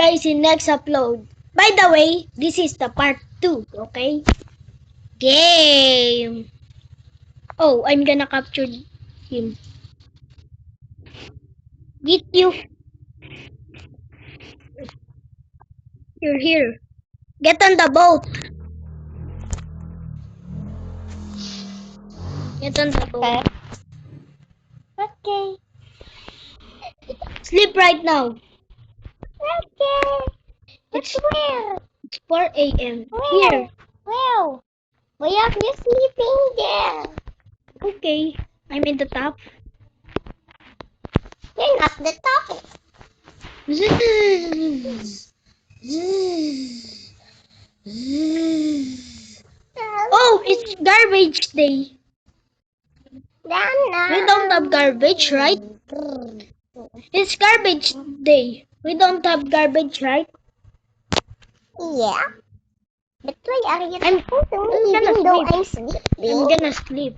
guys in next upload. By the way, this is the part 2, okay? Game. Oh, I'm gonna capture him. Get you. You're here. Get on the boat. Get on the boat. Okay. Sleep right now. Okay. It's, Where? it's 4 a.m. Where? Here. Where? Why are you sleeping there? Okay. I'm in the top. You're not the top. Oh, it's garbage day. Dana. We don't have garbage, right? It's garbage day. We don't have garbage, right? Yeah. But why are you I'm talking to me gonna even though sleep. I'm sleeping? I'm gonna sleep.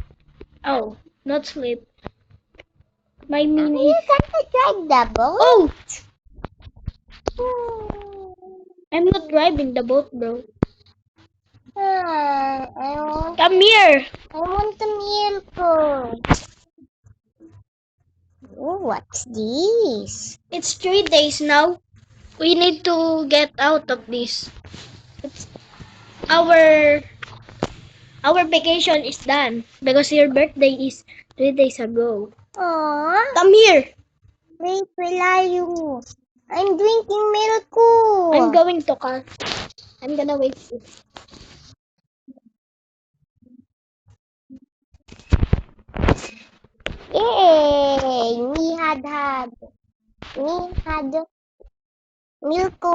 Oh, not sleep. My Are mean you is. gonna drive the boat? Oh, Hmm. I'm not driving the boat, bro. I Come here. want the milk. Oh, what's this? It's 3 days now. We need to get out of this. It's our our vacation is done because your birthday is 3 days ago. Aww. Come here. Wait, where are you? I'm drinking milk. ko. I'm going to car. I'm gonna wait. Yay! Me had. Me had milk. ko.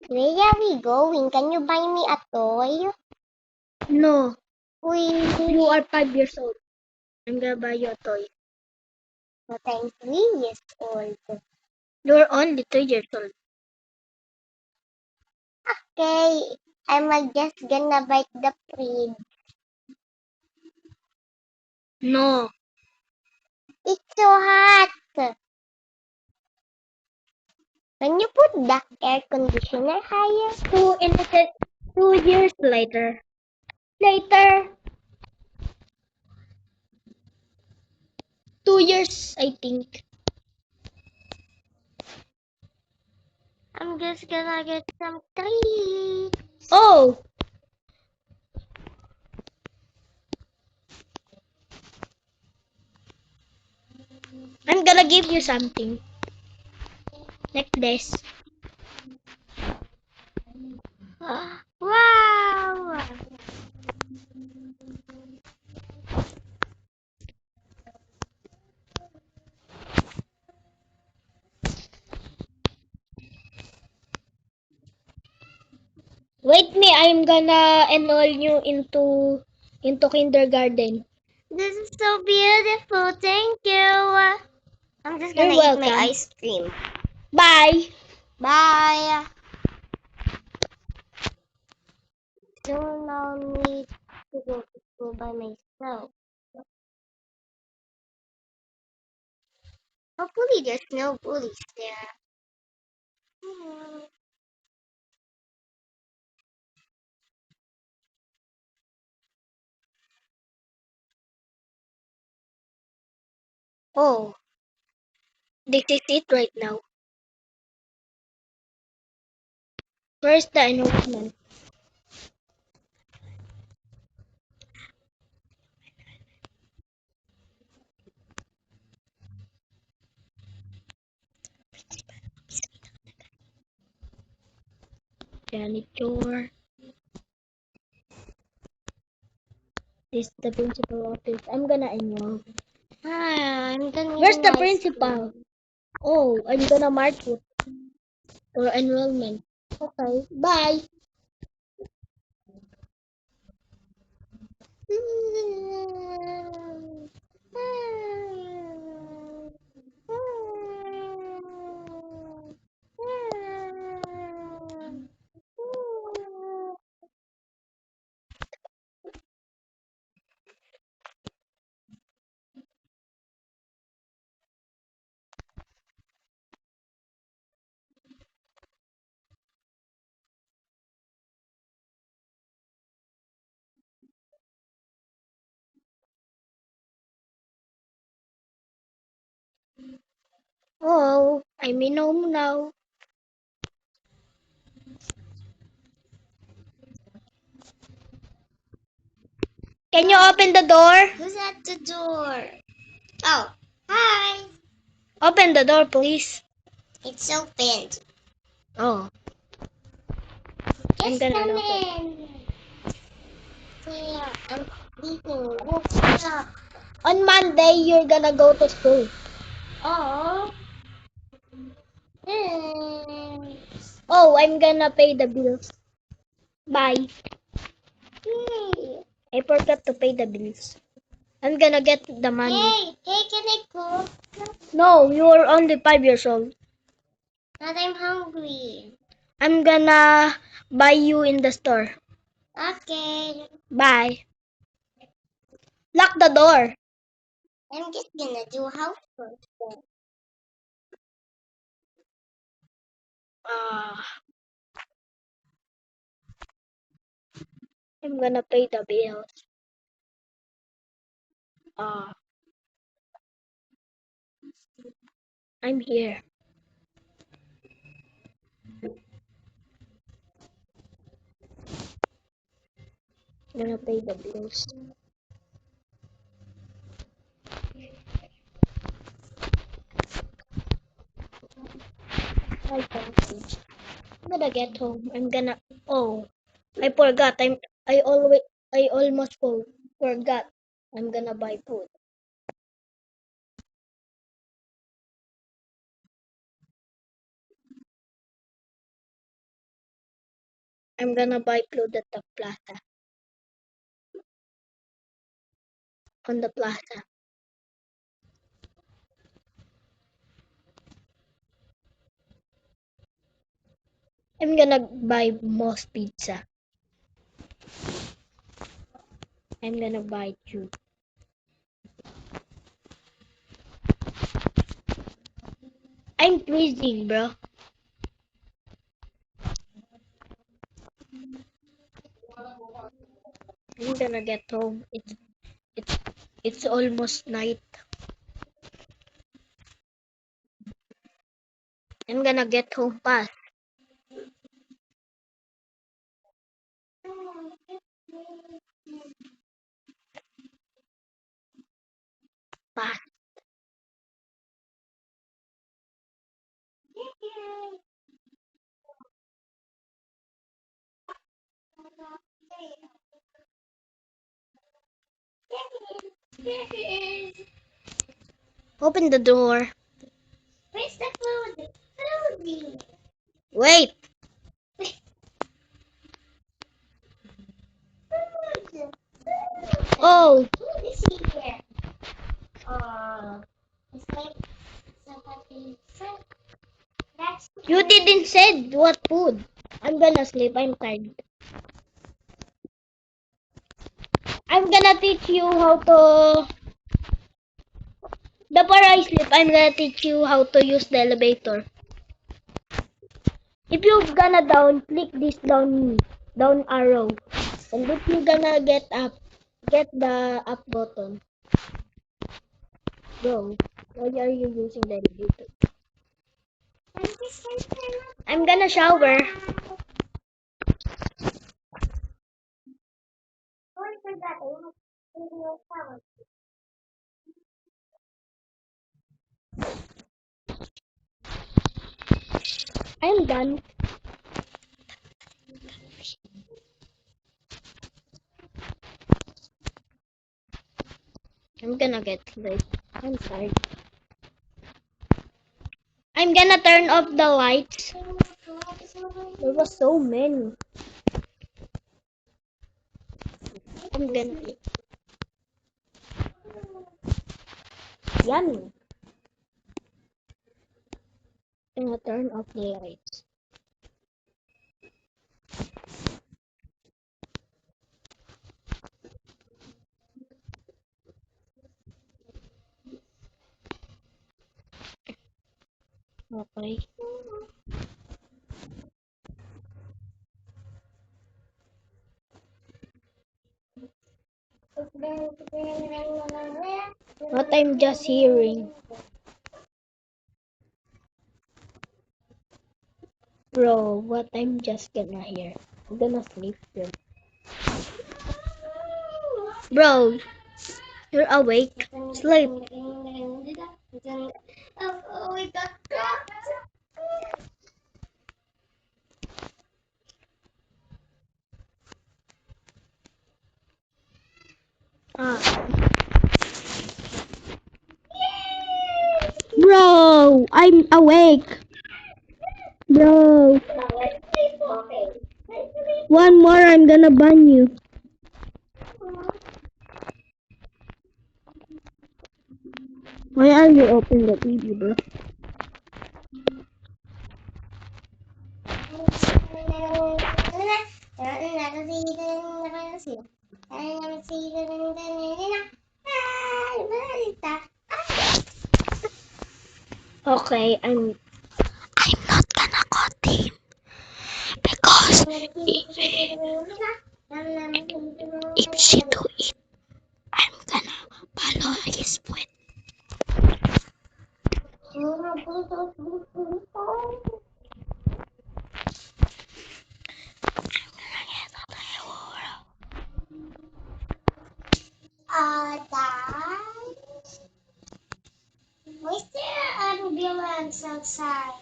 Where are we going? Can you buy me a toy? No, Uy, you are 5 years old. I'm gonna buy you a toy. but I'm 3 years old. You're only 2 years old. Okay, I'm just gonna bite the fridge. No. It's so hot. Can you put the air conditioner higher? 2 years later. Later. 2 years, I think. I'm just gonna get some treats. Oh, I'm gonna give you something. Like this. Wow! Wait me, I'm gonna enroll you into kindergarten. This is so beautiful. Thank you. I'm just gonna You're eat my welcome. ice cream. Bye. Bye. Don't allow me to go to school by myself. Hopefully there's no bullies there. Oh, this is it right now. Where's the enrollment? Janitor. This is the principal office. I'm gonna enroll. I'm done Where's eating the ice principal? cream. Oh, I'm gonna mark it for enrollment. Okay, bye. Oh, I'm in home now. Can you open the door? Who's at the door? Oh, hi. Open the door, please. It's opened. Oh, I'm Just gonna come knock it. in. Yeah, I'm sleeping. What's up? On Monday, you're gonna go to school. Oh. Thanks. Oh, I'm gonna pay the bills. Bye. Hey. I forgot to pay the bills. I'm gonna get the money. Hey, can I cook? No, you're only 5 years old. But I'm hungry. I'm gonna buy you in the store. Okay. Bye. Lock the door. I'm just gonna do housework then. Ah, I'm gonna pay the bills. Ah, I'm here. I'm gonna pay the bills. I can't. I'm gonna get home. I'm gonna. Oh, I forgot. I almost forgot. I'm gonna buy food. I'm gonna buy food at the plaza. On the plaza. I'm gonna buy most pizza. I'm gonna buy two. I'm freezing, bro. I'm gonna get home. It's it's almost night. I'm gonna get home fast. Fast. Open the door. Where's the food? Foodie. Wait. Food. Oh, Food is here. It's like somebody said. That's you didn't say what food. I'm gonna sleep. I'm tired. I'm gonna teach you how to. Before I sleep, I'm gonna teach you how to use the elevator. If you're gonna down, click this down arrow. And if you're gonna get up, get the up button. Go. Why are you using the elevator? I'm gonna shower. I'm done. I'm gonna get late. I'm tired. I'm gonna turn off the lights. There was so many. I'm gonna eat. Yummy. I'm gonna turn off the lights. Okay. What I'm just hearing. Bro, what I'm just gonna hear. I'm gonna sleep, bro. Bro, you're awake. Sleep. Oh, we got trapped. Ah. Bro, I'm awake. Bro, one more, I'm gonna ban you. Why are you open the TV, bro? Okay, I'm not gonna cut him because if she do it, I'm gonna follow his foot. Dad, why is there ambulance outside?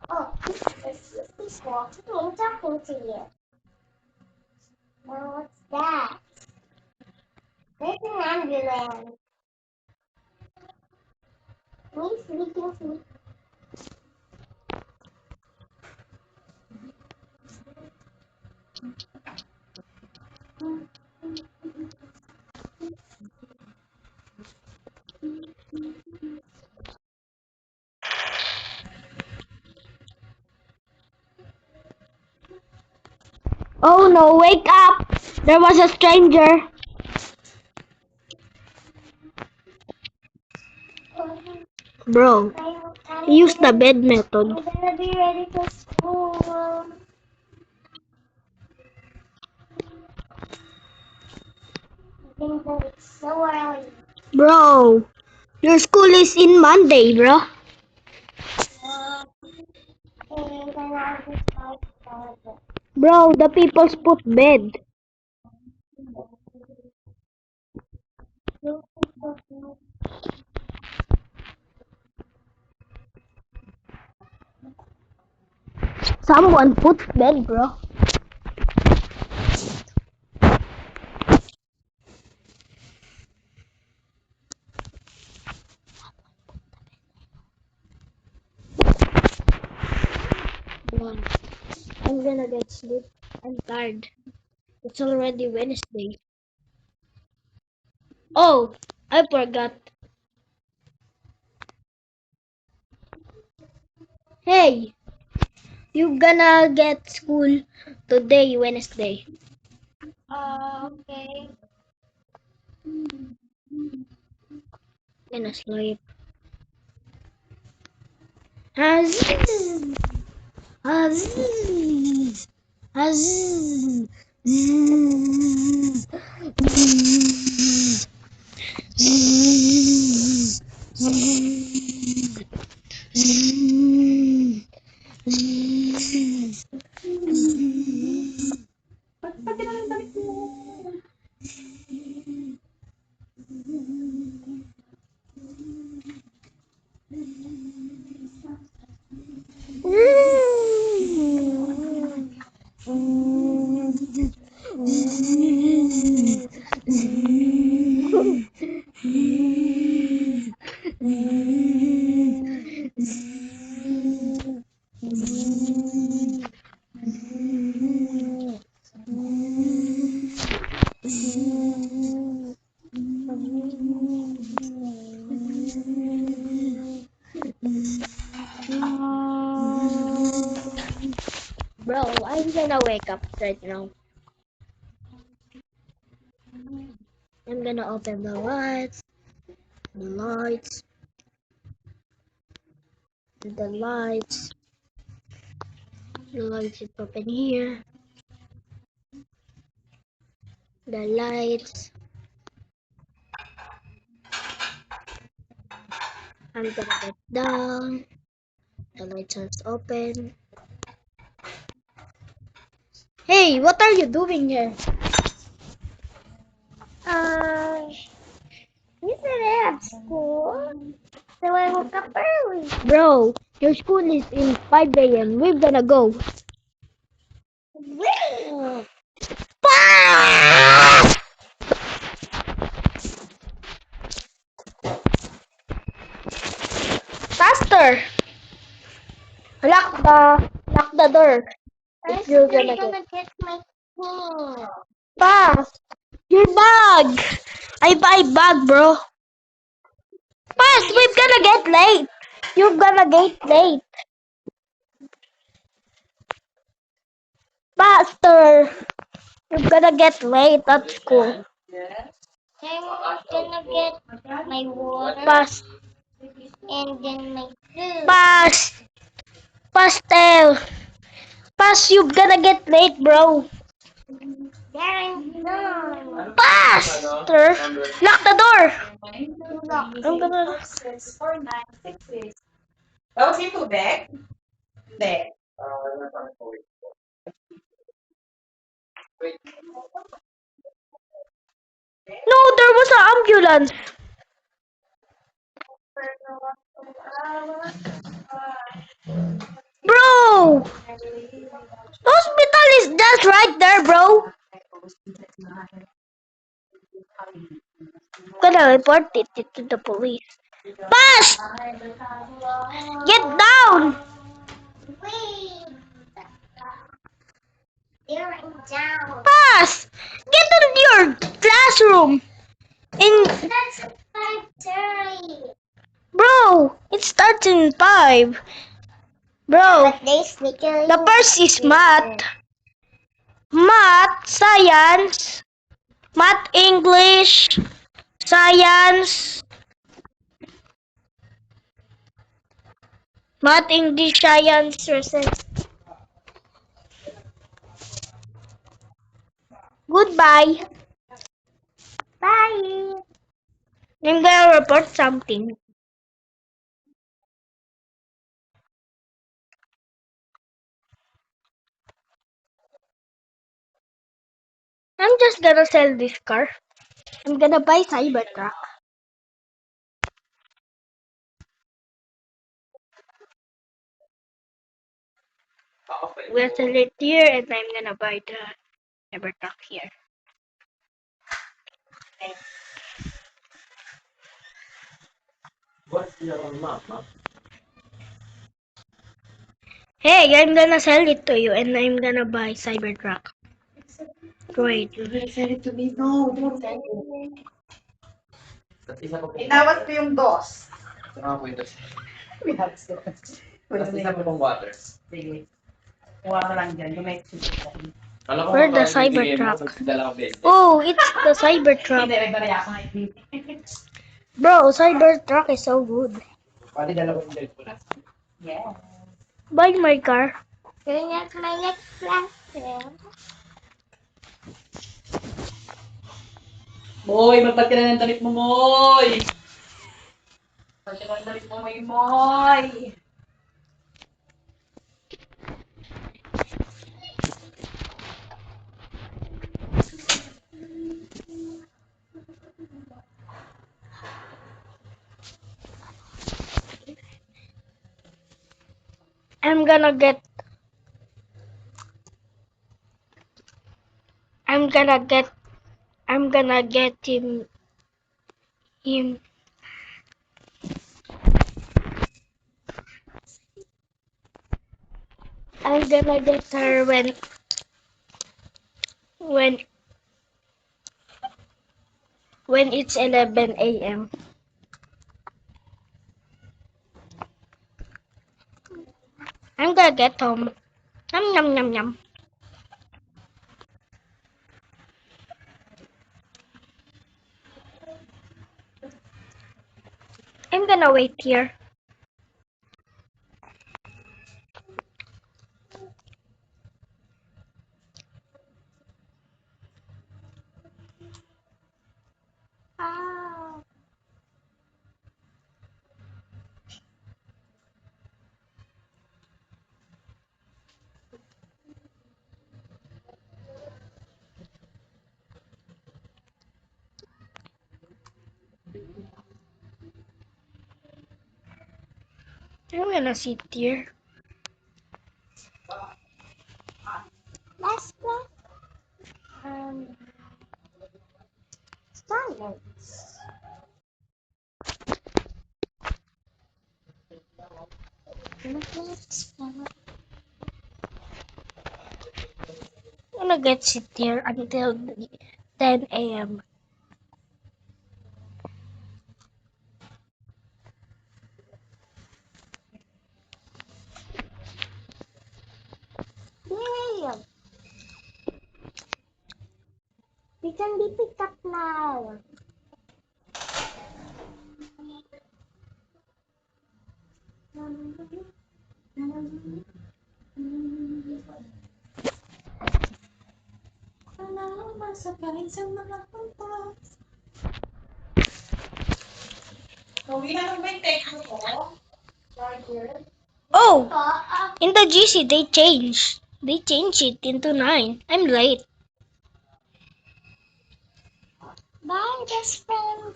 Oh, this walking and talking to you. Well, what's that? There's an ambulance. We can sleep. Oh no, wake up! There was a stranger. Bro, use the bed method. I'm gonna be ready for school. I think that it's so early. Bro, your school is in Monday, bro. And then I'll just go to Bro, the people's put bed. Someone put bed, bro. Bro, I'm gonna get sleep. I'm tired. It's already Wednesday. Oh, I forgot. Hey, you gonna get school today, Wednesday. Okay. Gonna sleep. Aziz, Aziz, Aziz, Aziz, Aziz, Aziz, Aziz, Aziz. Bro, I'm gonna wake up right now. I'm gonna open the lights, the lights, the lights is open here, the lights. I'm gonna get down. The lights are open. Hey, what are you doing here? You said I have school, so I woke up early. Bro, your school is in 5 a.m. We're gonna go. Really? Faster! Lock the door. I'm If you're still gonna gonna get my pen. Fast! Your bag! I buy bag, bro. Fast! We're gonna get late. You're gonna get late. Faster! You're gonna get late at school. I'm gonna get my water Fast! and then my food. Fast! Pastel! Fast! You're gonna get late, bro. There I'm done. Faster! Lock the door! Look. I'm gonna... Tapos yung tubig? Hindi. No, there was an ambulance. Bro! Hospital is just right there, bro. Gonna report it to the police. Fast! Get down! Wait. There I'm down. Fast! Get to your classroom! In That's 5:30. bro, it starts in 5. Bro, But they sneakily. the first is math, science, math, English, science, math, English, science, recess. Goodbye. Bye. I'm gonna report something. I'm just gonna sell this car. I'm gonna buy Cybertruck. We'll sell it here and I'm gonna buy the Cybertruck here. Hey, I'm gonna sell it to you and I'm gonna buy Cybertruck. Great. Send it to me. No, don't send it. Inawat ko yung dos. Relax. Sige. Kuha ka lang dyan. Yung may Where's the Cybertruck? Oh, it's the Cybertruck. Hindi, may barya ako na Bro, Cybertruck is so good. Yeah. Buy my car. Going at my next lesson. Moy, magpad ka na ng damit mo, Moy! Magpad ka na ng damit mo, Moy! I'm gonna get I'm gonna get I'm gonna get him I'm gonna get her when when it's 11 a.m. I'm gonna get home. Yum yum yum yum. I'm gonna wait here. Oh. I'm gonna sit here. Let's play standards. I'm gonna get sit here until 10 a.m. Yay! We can be picked up now. Uwi na lang ba yung text mo? Charger? Oh! In the GC, they changed. They changed it into 9. I'm late. Bye, best friend.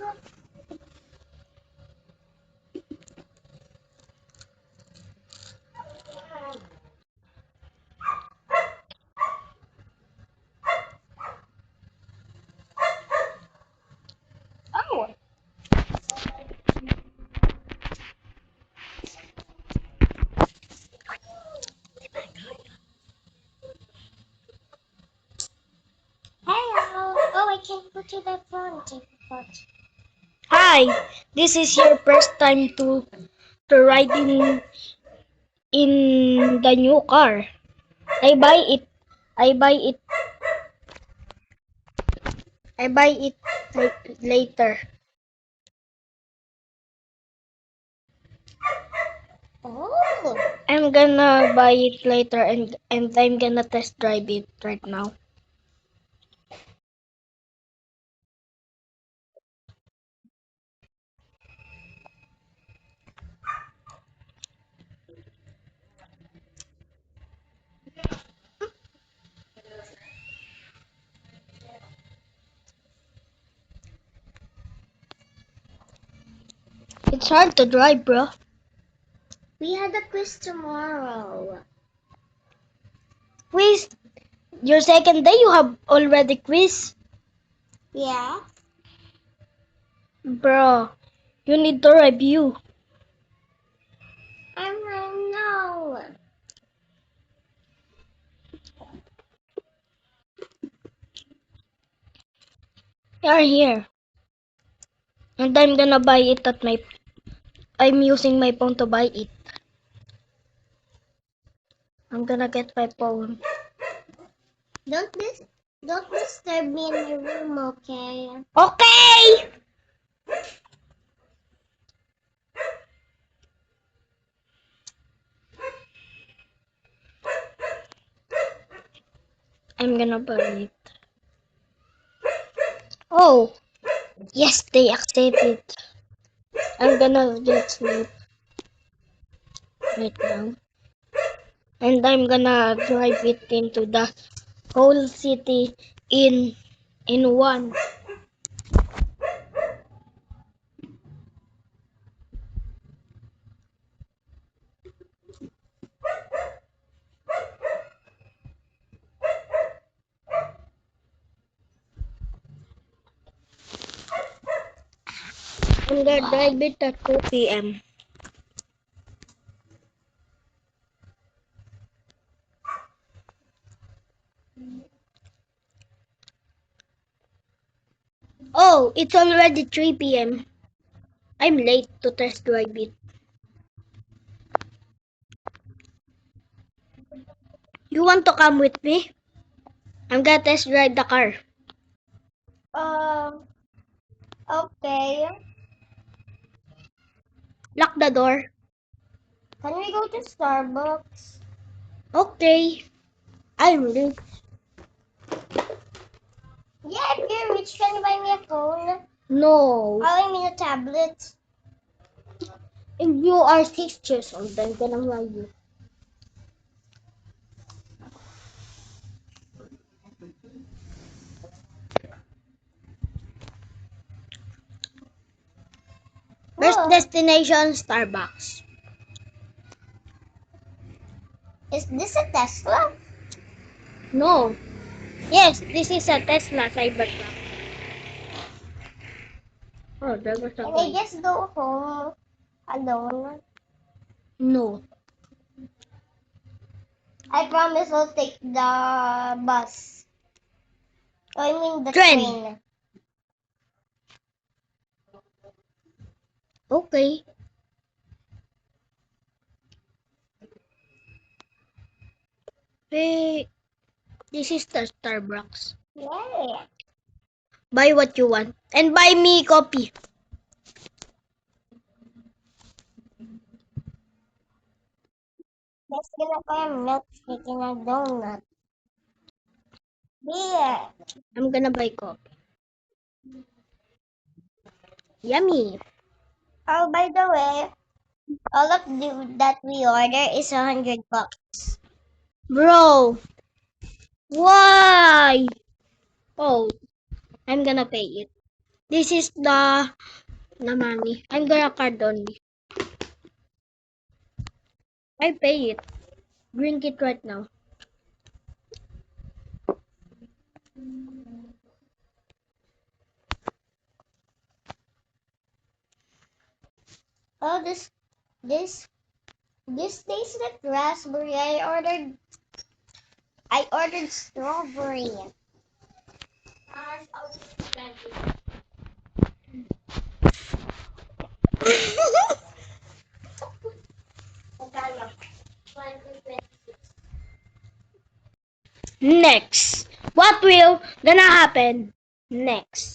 Oh! Hello. Oh, I can put you that phone. Take a photo. Hi! This is your first time to ride in the new car. I buy it. I buy it. I buy it later. Oh. I'm gonna buy it later and I'm gonna test drive it right now. It's hard to drive, bro. We had a quiz tomorrow. Quiz. Your second day, you have already quiz, Yeah. bro. You need to review. I know. You're here, and I'm gonna buy it at my. I'm using my phone to buy it. I'm gonna get my phone. Don't disturb me in my room, okay? Okay. I'm gonna buy it. Oh, yes, they accept it. I'm gonna get sleep right now. And I'm gonna drive it into the whole city in one. I'm gonna drive it at 2 p.m. Oh, it's already 3 p.m. I'm late to test drive it. You want to come with me? I'm gonna test drive the car. Um, okay. Lock the door. Can we go to Starbucks? Okay. I'm late. Yeah, if you're rich, can you buy me a phone? No. I mean a tablet. If you are 6 years old, I'm gonna buy you. First Whoa. destination, Starbucks. Is this a Tesla? No. Yes, this is a Tesla Cybertruck. Oh, there was a Can I guy. just go home alone? No. I promise I'll take the bus. Oh, I mean the Train. train. Okay. Hey, this is the Starbucks. Yeah. Buy what you want. And buy me coffee. Let's get a milkshake and a donut. Here. I'm gonna buy coffee. Yummy. Oh, by the way, all of that we order is $100. Bro. Why? Oh, I'm gonna pay it. This is the money. I'm gonna card only. I pay it. Drink it right now. Oh, this tastes like raspberry. I ordered strawberry. Next. What will gonna happen next?